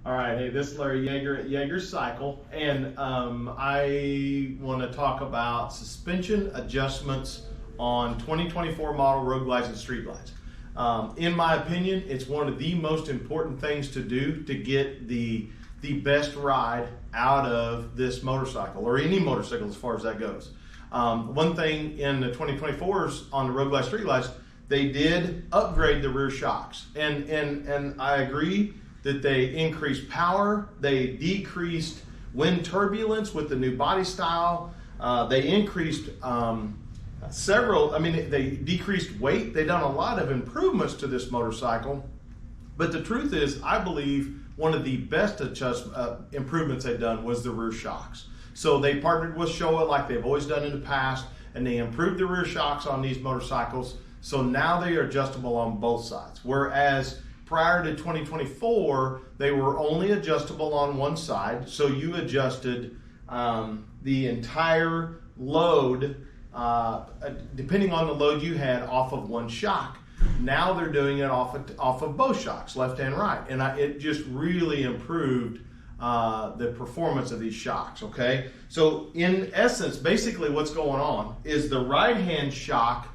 All right, hey, this is Larry Yeager at Yeager Cycle, and I want to talk about suspension adjustments on 2024 model road glides and street glides. In my opinion, it's one of the most important things to do to get the best ride out of this motorcycle, or any motorcycle as far as that goes. One thing in the 2024s on the road glide street glides, they did upgrade the rear shocks, and I agree that they increased power, they decreased wind turbulence with the new body style, they increased they decreased weight. They've done a lot of improvements to this motorcycle, but the truth is, I believe one of the best improvements they've done was the rear shocks. So they partnered with Showa like they've always done in the past, and they improved the rear shocks on these motorcycles, so now they are adjustable on both sides. Whereas prior to 2024, they were only adjustable on one side, so you adjusted the entire load, depending on the load you had, off of one shock. Now they're doing it off of both shocks, left and right, and it just really improved the performance of these shocks, okay? So in essence, basically what's going on is the right-hand shock,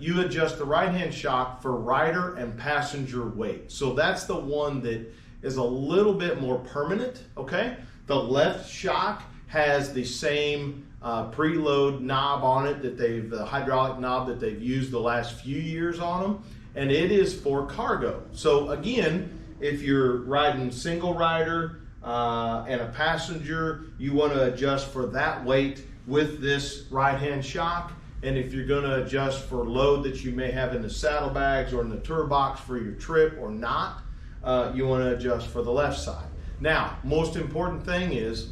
you adjust the right-hand shock for rider and passenger weight. So that's the one that is a little bit more permanent, okay? The left shock has the same preload knob on it the hydraulic knob that they've used the last few years on them, and it is for cargo. So again, if you're riding single rider and a passenger, you want to adjust for that weight with this right-hand shock. And if you're going to adjust for load that you may have in the saddlebags or in the tour box for your trip or not, you want to adjust for the left side. Now, most important thing is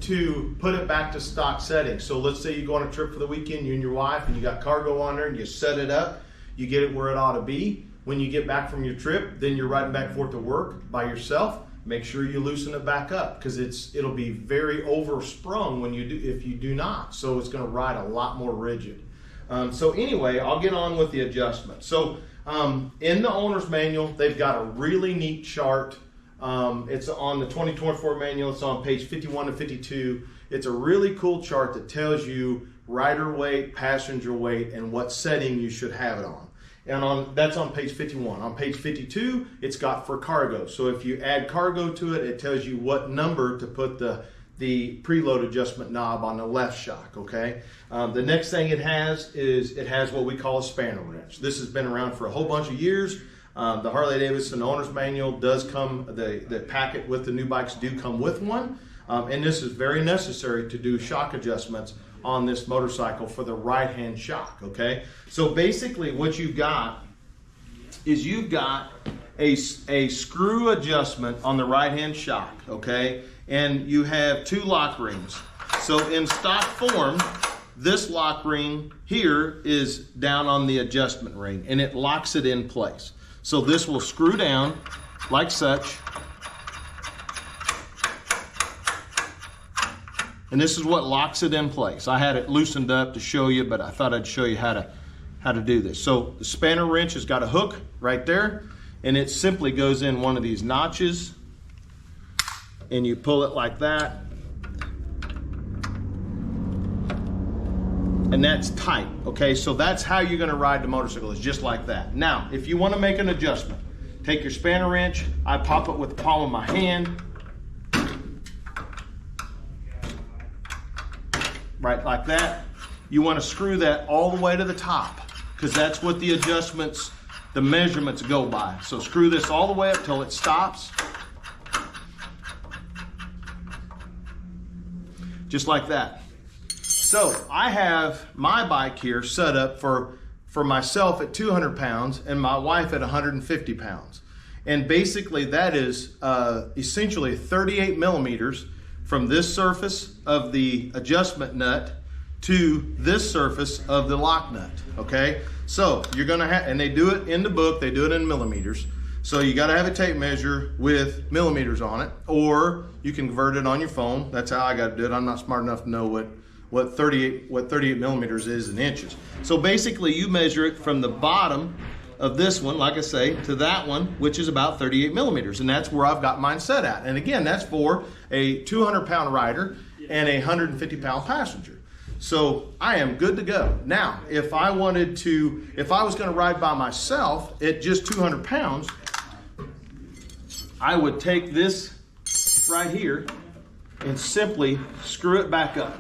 to put it back to stock settings. So let's say you go on a trip for the weekend, you and your wife, and you got cargo on there, and you set it up, you get it where it ought to be. When you get back from your trip, then you're riding back and forth to work by yourself, make sure you loosen it back up, because it'll be very oversprung if you do not. So it's going to ride a lot more rigid. So anyway, I'll get on with the adjustment. So in the owner's manual, they've got a really neat chart. It's on the 2024 manual. It's on page 51 to 52. It's a really cool chart that tells you rider weight, passenger weight, and what setting you should have it on. And that's on page 51. On page 52, it's got for cargo. So if you add cargo to it, it tells you what number to put the preload adjustment knob on the left shock, okay? The next thing it has is what we call a spanner wrench. This has been around for a whole bunch of years. The Harley-Davidson owner's manual does come, the packet with the new bikes do come with one. And this is very necessary to do shock adjustments on this motorcycle for the right-hand shock, okay? So basically what you've got is you've got a screw adjustment on the right-hand shock, okay? And you have two lock rings. So in stock form, this lock ring here is down on the adjustment ring, and it locks it in place. So this will screw down like such. And this is what locks it in place. I had it loosened up to show you, but I thought I'd show you how to do this. So the spanner wrench has got a hook right there, and it simply goes in one of these notches, and you pull it like that, and that's tight, okay? So that's how you're gonna ride the motorcycle, is just like that. Now, if you wanna make an adjustment, take your spanner wrench, I pop it with the palm of my hand, right like that. You want to screw that all the way to the top, because that's what the adjustments, the measurements go by. So screw this all the way up till it stops. Just like that. So I have my bike here set up for myself at 200 pounds and my wife at 150 pounds. And basically that is essentially 38 millimeters from this surface of the adjustment nut to this surface of the lock nut, okay? So you're gonna have, and they do it in the book, they do it in millimeters. So you gotta have a tape measure with millimeters on it, or you can convert it on your phone. That's how I gotta do it. I'm not smart enough to know what 38 millimeters is in inches. So basically you measure it from the bottom of this one, like I say, to that one, which is about 38 millimeters. And that's where I've got mine set at. And again, that's for a 200-pound rider and a 150-pound passenger. So I am good to go. Now, if I was going to ride by myself at just 200 pounds, I would take this right here and simply screw it back up.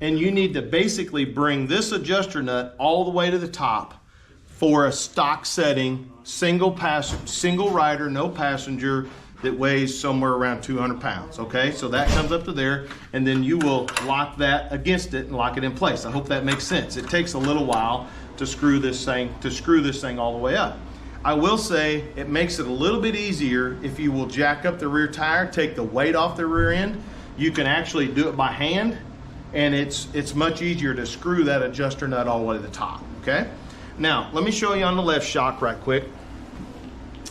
And you need to basically bring this adjuster nut all the way to the top for a stock setting, single rider, no passenger, that weighs somewhere around 200 pounds, okay? So that comes up to there, and then you will lock that against it and lock it in place. I hope that makes sense. It takes a little while to screw this thing all the way up. I will say it makes it a little bit easier if you will jack up the rear tire, take the weight off the rear end. You can actually do it by hand, and it's much easier to screw that adjuster nut all the way to the top, okay? Now, let me show you on the left shock right quick.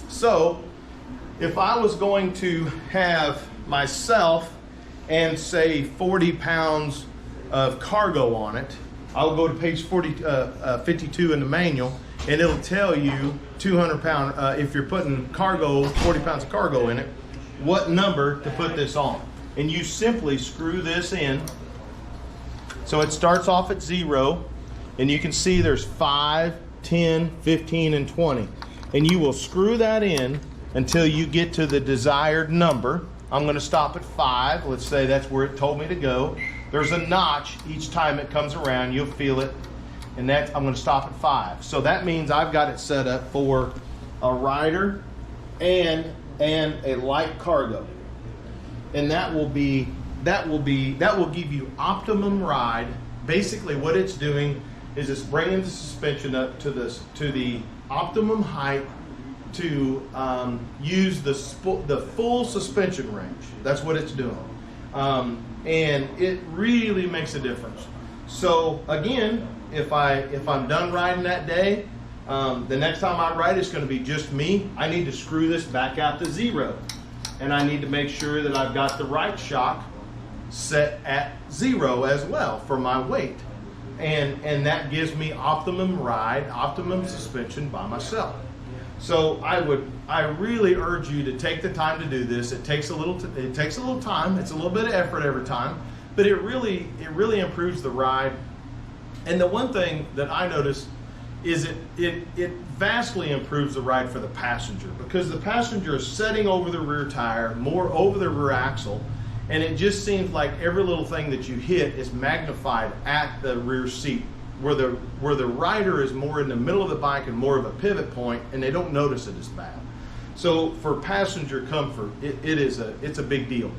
So, if I was going to have myself and say 40 pounds of cargo on it, I'll go to page 52 in the manual, and it'll tell you 200 pound, if you're putting cargo, 40 pounds of cargo in it, what number to put this on. And you simply screw this in. So it starts off at 0, and you can see there's 5, 10, 15, and 20. And you will screw that in until you get to the desired number. I'm going to stop at 5. Let's say that's where it told me to go. There's a notch each time it comes around. You'll feel it. And I'm going to stop at 5. So that means I've got it set up for a rider and a light cargo. And that will give you optimum ride. Basically what it's doing is it's bringing the suspension up to the optimum height to use the full suspension range. That's what it's doing. And it really makes a difference. So again, if I'm done riding that day, the next time I ride it's going to be just me. I need to screw this back out to 0. And I need to make sure that I've got the right shock set at 0 as well for my weight. And that gives me optimum ride, optimum suspension by myself. So I really urge you to take the time to do this. It takes a little time. It's a little bit of effort every time, but it really improves the ride. And the one thing that I noticed is it vastly improves the ride for the passenger, because the passenger is setting over the rear tire, more over the rear axle, and it just seems like every little thing that you hit is magnified at the rear seat, where the rider is more in the middle of the bike and more of a pivot point, and they don't notice it as bad. So for passenger comfort, it's a big deal.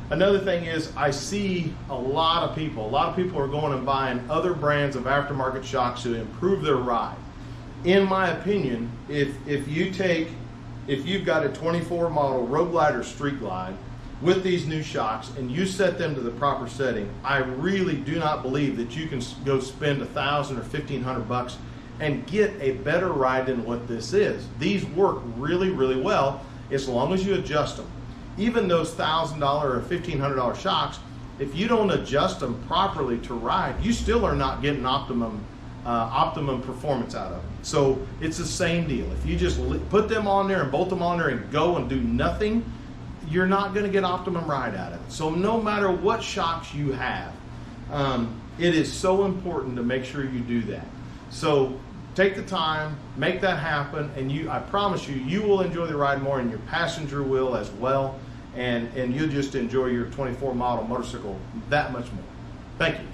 Another thing is I see a lot of people are going and buying other brands of aftermarket shocks to improve their ride. In my opinion, if you've got a 24 model Road Glide or Street Glide with these new shocks and you set them to the proper setting, I really do not believe that you can go spend $1,000 or $1,500 and get a better ride than what this is. These work really, really well as long as you adjust them. Even those $1,000 or $1,500 shocks, if you don't adjust them properly to ride, you still are not getting optimum performance out of them. So it's the same deal. If you just put them on there and bolt them on there and go and do nothing, you're not going to get optimum ride out of it. So no matter what shocks you have, it is so important to make sure you do that. So take the time, make that happen, and I promise you will enjoy the ride more, and your passenger will as well, and you'll just enjoy your 24 model motorcycle that much more. Thank you.